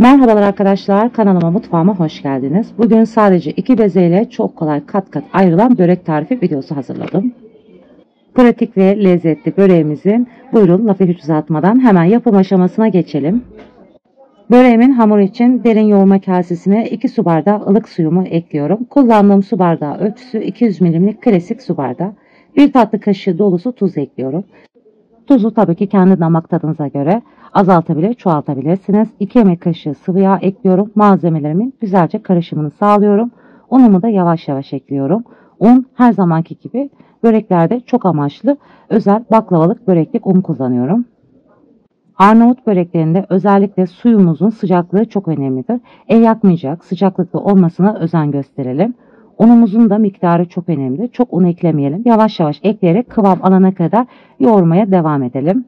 Merhabalar arkadaşlar, kanalıma mutfağıma hoş geldiniz. Bugün sadece 2 bezeyle çok kolay kat kat ayrılan börek tarifi videosu hazırladım. Pratik ve lezzetli böreğimizin buyurun lafı hiç uzatmadan hemen yapım aşamasına geçelim. Böreğimin hamuru için derin yoğurma kasesine 2 su bardağı ılık suyumu ekliyorum. Kullandığım su bardağı ölçüsü 200 milimlik klasik su bardağı. 1 tatlı kaşığı dolusu tuz ekliyorum. Tuzu tabii ki kendi damak tadınıza göre azaltabilir, çoğaltabilirsiniz. 2 yemek kaşığı sıvı yağ ekliyorum. Malzemelerimin güzelce karışımını sağlıyorum. Unumu da yavaş yavaş ekliyorum. Un her zamanki gibi böreklerde çok amaçlı özel baklavalık böreklik un kullanıyorum. Arnavut böreklerinde özellikle suyumuzun sıcaklığı çok önemlidir. El yakmayacak, sıcaklıklı olmasına özen gösterelim. Unumuzun da miktarı çok önemli. Çok un eklemeyelim. Yavaş yavaş ekleyerek kıvam alana kadar yoğurmaya devam edelim.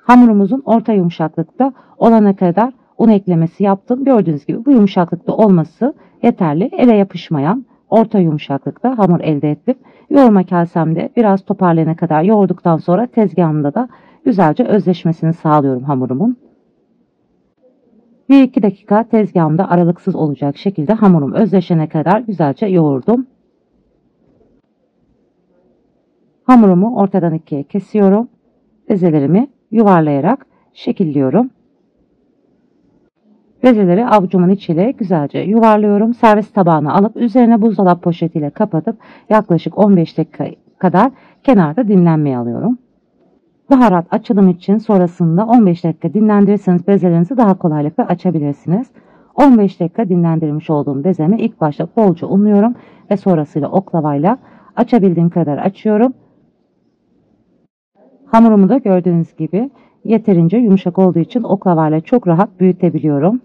Hamurumuzun orta yumuşaklıkta olana kadar un eklemesi yaptım. Gördüğünüz gibi bu yumuşaklıkta olması yeterli. Ele yapışmayan orta yumuşaklıkta hamur elde ettim. Yoğurma kasemde biraz toparlayana kadar yoğurduktan sonra tezgahımda da güzelce özleşmesini sağlıyorum hamurumun. 1-2 dakika tezgahımda aralıksız olacak şekilde hamurum özleşene kadar güzelce yoğurdum. Hamurumu ortadan ikiye kesiyorum. Bezelerimi yuvarlayarak şekilliyorum. Bezeleri avucumun içiyle güzelce yuvarlıyorum. Servis tabağına alıp üzerine buzdolabı poşetiyle kapatıp yaklaşık 15 dakika kadar kenarda dinlenmeye alıyorum. Baharat açılım için sonrasında 15 dakika dinlendirirseniz bezelerinizi daha kolaylıkla açabilirsiniz. 15 dakika dinlendirmiş olduğum bezemi ilk başta bolca unluyorum ve sonrasıyla oklavayla açabildiğim kadar açıyorum. Hamurumu da gördüğünüz gibi yeterince yumuşak olduğu için oklavayla çok rahat büyütebiliyorum.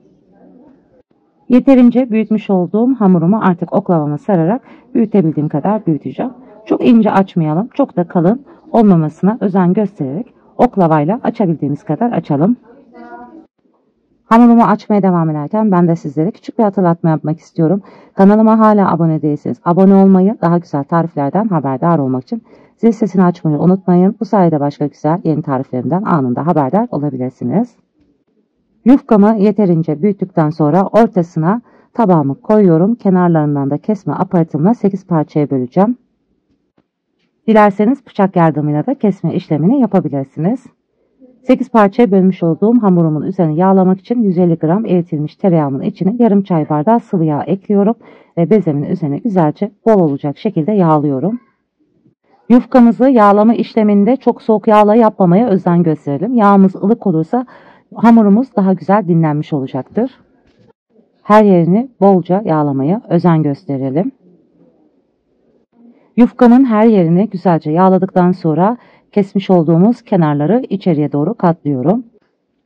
Yeterince büyütmüş olduğum hamurumu artık oklavama sararak büyütebildiğim kadar büyüteceğim. Çok ince açmayalım, çok da kalın olmamasına özen göstererek oklavayla açabildiğimiz kadar açalım. Hamurumu açmaya devam ederken ben de sizlere küçük bir hatırlatma yapmak istiyorum. Kanalıma hala abone değilseniz abone olmayı, daha güzel tariflerden haberdar olmak için zil sesini açmayı unutmayın. Bu sayede başka güzel yeni tariflerimden anında haberdar olabilirsiniz. Yufkamı yeterince büyüttükten sonra ortasına tabağımı koyuyorum. Kenarlarından da kesme aparatımla 8 parçaya böleceğim. Dilerseniz bıçak yardımıyla da kesme işlemini yapabilirsiniz. 8 parçaya bölmüş olduğum hamurumun üzerine yağlamak için 150 gram eritilmiş tereyağımın içine yarım çay bardağı sıvı yağ ekliyorum ve bezemin üzerine güzelce bol olacak şekilde yağlıyorum. Yufkamızı yağlama işleminde çok soğuk yağla yapmamaya özen gösterelim. Yağımız ılık olursa hamurumuz daha güzel dinlenmiş olacaktır. Her yerini bolca yağlamaya özen gösterelim. Yufkanın her yerini güzelce yağladıktan sonra kesmiş olduğumuz kenarları içeriye doğru katlıyorum.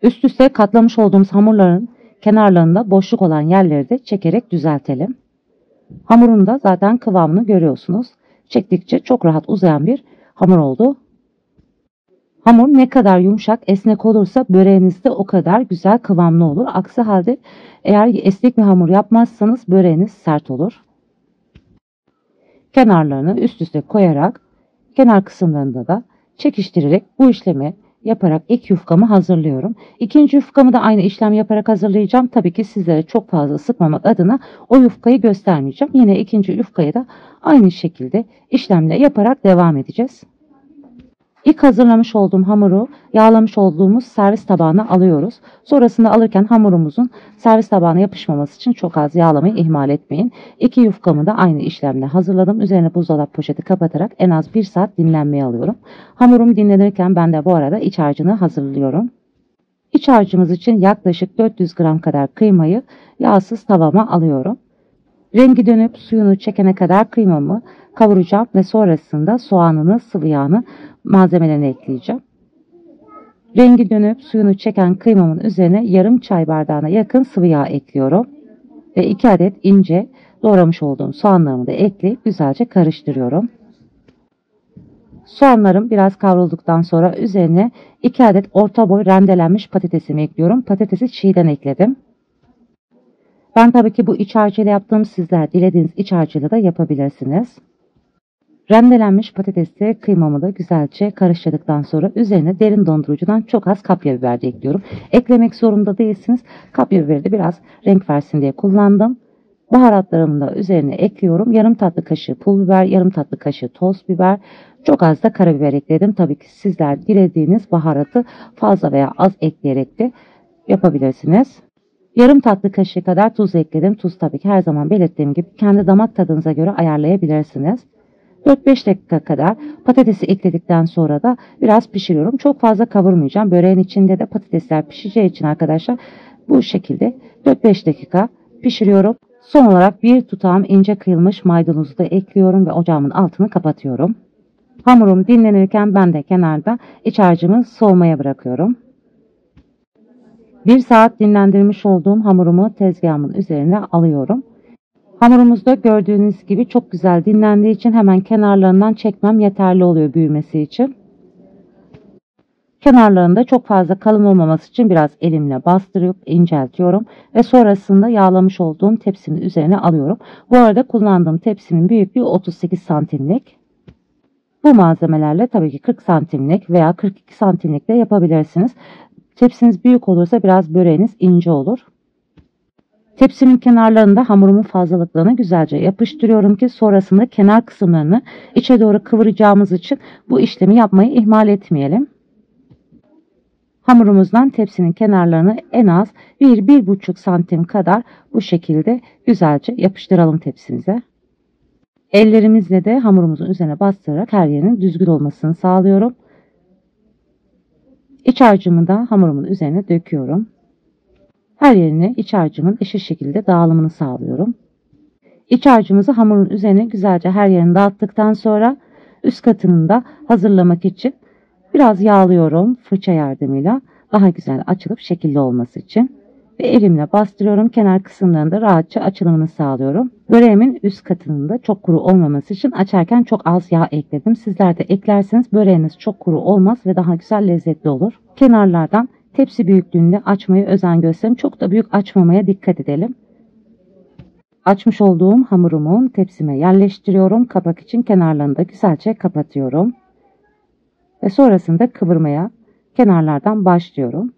Üst üste katlamış olduğumuz hamurların kenarlarında boşluk olan yerleri de çekerek düzeltelim. Hamurun da zaten kıvamını görüyorsunuz. Çektikçe çok rahat uzayan bir hamur oldu. Hamur ne kadar yumuşak, esnek olursa böreğiniz de o kadar güzel kıvamlı olur. Aksi halde eğer esnek bir hamur yapmazsanız böreğiniz sert olur. Kenarlarını üst üste koyarak kenar kısımlarında da çekiştirerek bu işlemi yaparak ilk yufkamı hazırlıyorum. İkinci yufkamı da aynı işlem yaparak hazırlayacağım. Tabii ki sizlere çok fazla sıkmamak adına o yufkayı göstermeyeceğim. Yine ikinci yufkayı da aynı şekilde işlemle yaparak devam edeceğiz. İlk hazırlamış olduğum hamuru yağlamış olduğumuz servis tabağına alıyoruz. Sonrasında alırken hamurumuzun servis tabağına yapışmaması için çok az yağlamayı ihmal etmeyin. İki yufkamı da aynı işlemle hazırladım. Üzerine buzdolabı poşeti kapatarak en az 1 saat dinlenmeye alıyorum. Hamurum dinlenirken ben de bu arada iç harcını hazırlıyorum. İç harcımız için yaklaşık 400 gram kadar kıymayı yağsız tavama alıyorum. Rengi dönüp suyunu çekene kadar kıymamı kavuracağım ve sonrasında soğanını, sıvı yağını malzemelerini ekleyeceğim. Rengi dönüp suyunu çeken kıymamın üzerine yarım çay bardağına yakın sıvı yağ ekliyorum. Ve 2 adet ince doğramış olduğum soğanlarımı da ekleyip güzelce karıştırıyorum. Soğanlarım biraz kavrulduktan sonra üzerine 2 adet orta boy rendelenmiş patatesimi ekliyorum. Patatesi çiğden ekledim. Ben tabii ki bu iç harcıyla yaptığım, sizler dilediğiniz iç harcıyla da yapabilirsiniz. Rendelenmiş patatesle kıymamı da güzelce karıştırdıktan sonra üzerine derin dondurucudan çok az kapya biber de ekliyorum. Eklemek zorunda değilsiniz. Kapya biberi de biraz renk versin diye kullandım. Baharatlarımı da üzerine ekliyorum. Yarım tatlı kaşığı pul biber, yarım tatlı kaşığı toz biber, çok az da karabiber ekledim. Tabii ki sizler dilediğiniz baharatı fazla veya az ekleyerek de yapabilirsiniz. Yarım tatlı kaşığı kadar tuz ekledim. Tuz tabii ki her zaman belirttiğim gibi kendi damak tadınıza göre ayarlayabilirsiniz. 4-5 dakika kadar patatesi ekledikten sonra da biraz pişiriyorum. Çok fazla kavurmayacağım. Böreğin içinde de patatesler pişeceği için arkadaşlar bu şekilde 4-5 dakika pişiriyorum. Son olarak bir tutam ince kıyılmış maydanozu da ekliyorum ve ocağımın altını kapatıyorum. Hamurum dinlenirken ben de kenarda iç harcımı soğumaya bırakıyorum. 1 saat dinlendirmiş olduğum hamurumu tezgahımın üzerine alıyorum. Hamurumuz da gördüğünüz gibi çok güzel dinlendiği için hemen kenarlarından çekmem yeterli oluyor büyümesi için. Kenarlarında çok fazla kalın olmaması için biraz elimle bastırıp inceltiyorum ve sonrasında yağlamış olduğum tepsimin üzerine alıyorum. Bu arada kullandığım tepsimin büyüklüğü 38 santimlik. Bu malzemelerle tabii ki 40 santimlik veya 42 santimlik de yapabilirsiniz. Tepsiniz büyük olursa biraz böreğiniz ince olur. Tepsimin kenarlarında hamurumun fazlalıklarını güzelce yapıştırıyorum ki sonrasında kenar kısımlarını içe doğru kıvıracağımız için bu işlemi yapmayı ihmal etmeyelim. Hamurumuzdan tepsinin kenarlarını en az 1-1,5 santim kadar bu şekilde güzelce yapıştıralım tepsimize. Ellerimizle de hamurumuzun üzerine bastırarak her yerinin düzgün olmasını sağlıyorum. İç harcımı da hamurumun üzerine döküyorum. Her yerine iç harcımın eşit şekilde dağılımını sağlıyorum. İç harcımızı hamurun üzerine güzelce her yerini dağıttıktan sonra üst katını da hazırlamak için biraz yağlıyorum fırça yardımıyla daha güzel açılıp şekilli olması için. Ve elimle bastırıyorum. Kenar kısımlarında rahatça açılımını sağlıyorum. Böreğimin üst katının da çok kuru olmaması için açarken çok az yağ ekledim. Sizler de eklerseniz böreğiniz çok kuru olmaz ve daha güzel lezzetli olur. Kenarlardan tepsi büyüklüğünde açmayı özen gösterin. Çok da büyük açmamaya dikkat edelim. Açmış olduğum hamurumu tepsime yerleştiriyorum. Kapak için kenarlarını da güzelce kapatıyorum. Ve sonrasında kıvırmaya kenarlardan başlıyorum.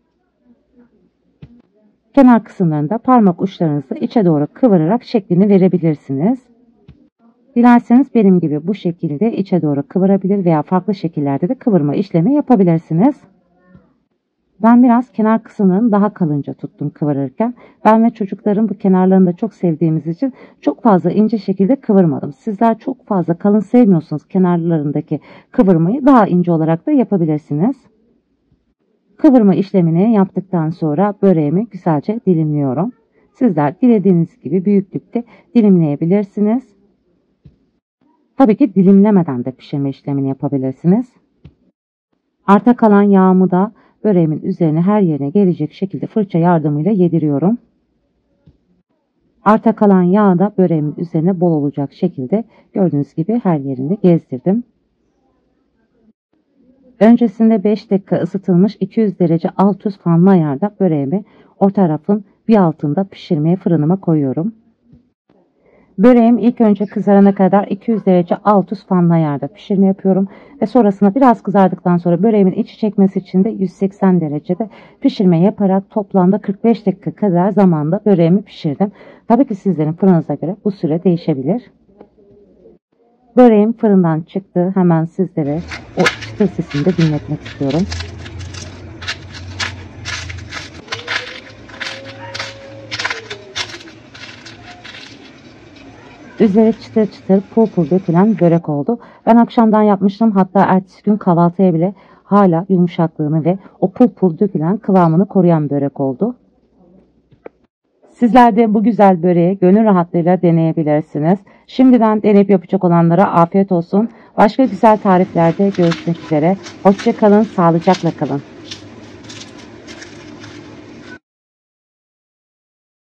Kenar kısımlarında parmak uçlarınızı içe doğru kıvırarak şeklini verebilirsiniz. Dilerseniz benim gibi bu şekilde içe doğru kıvırabilir veya farklı şekillerde de kıvırma işlemi yapabilirsiniz. Ben biraz kenar kısımlarını daha kalınca tuttum kıvırırken. Ben ve çocuklarım bu kenarlarını da çok sevdiğimiz için çok fazla ince şekilde kıvırmadım. Sizler çok fazla kalın sevmiyorsunuz kenarlarındaki kıvırmayı daha ince olarak da yapabilirsiniz. Kıvırma işlemini yaptıktan sonra böreğimi güzelce dilimliyorum. Sizler dilediğiniz gibi büyüklükte dilimleyebilirsiniz. Tabii ki dilimlemeden de pişirme işlemini yapabilirsiniz. Arta kalan yağımı da böreğimin üzerine her yerine gelecek şekilde fırça yardımıyla yediriyorum. Arta kalan yağı da böreğimin üzerine bol olacak şekilde gördüğünüz gibi her yerinde gezdirdim. Öncesinde 5 dakika ısıtılmış 200 derece alt üst fanlı ayarda böreğimi orta rafın bir altında pişirmeye fırınıma koyuyorum. Böreğim ilk önce kızarana kadar 200 derece alt üst fanlı ayarda pişirme yapıyorum. Ve sonrasında biraz kızardıktan sonra böreğimin içi çekmesi için de 180 derecede pişirme yaparak toplamda 45 dakika kadar zamanda böreğimi pişirdim. Tabii ki sizlerin fırınıza göre bu süre değişebilir. Böreğim fırından çıktı. Hemen sizlere o çıtır sesini de dinletmek istiyorum. Üzeri çıtır çıtır pul pul dökülen börek oldu. Ben akşamdan yapmıştım. Hatta ertesi gün kahvaltıya bile hala yumuşaklığını ve o pul pul dökülen kıvamını koruyan börek oldu. Sizler de bu güzel böreği gönül rahatlığıyla deneyebilirsiniz. Şimdiden deneyip yapacak olanlara afiyet olsun. Başka güzel tariflerde görüşmek üzere. Hoşça kalın, sağlıcakla kalın.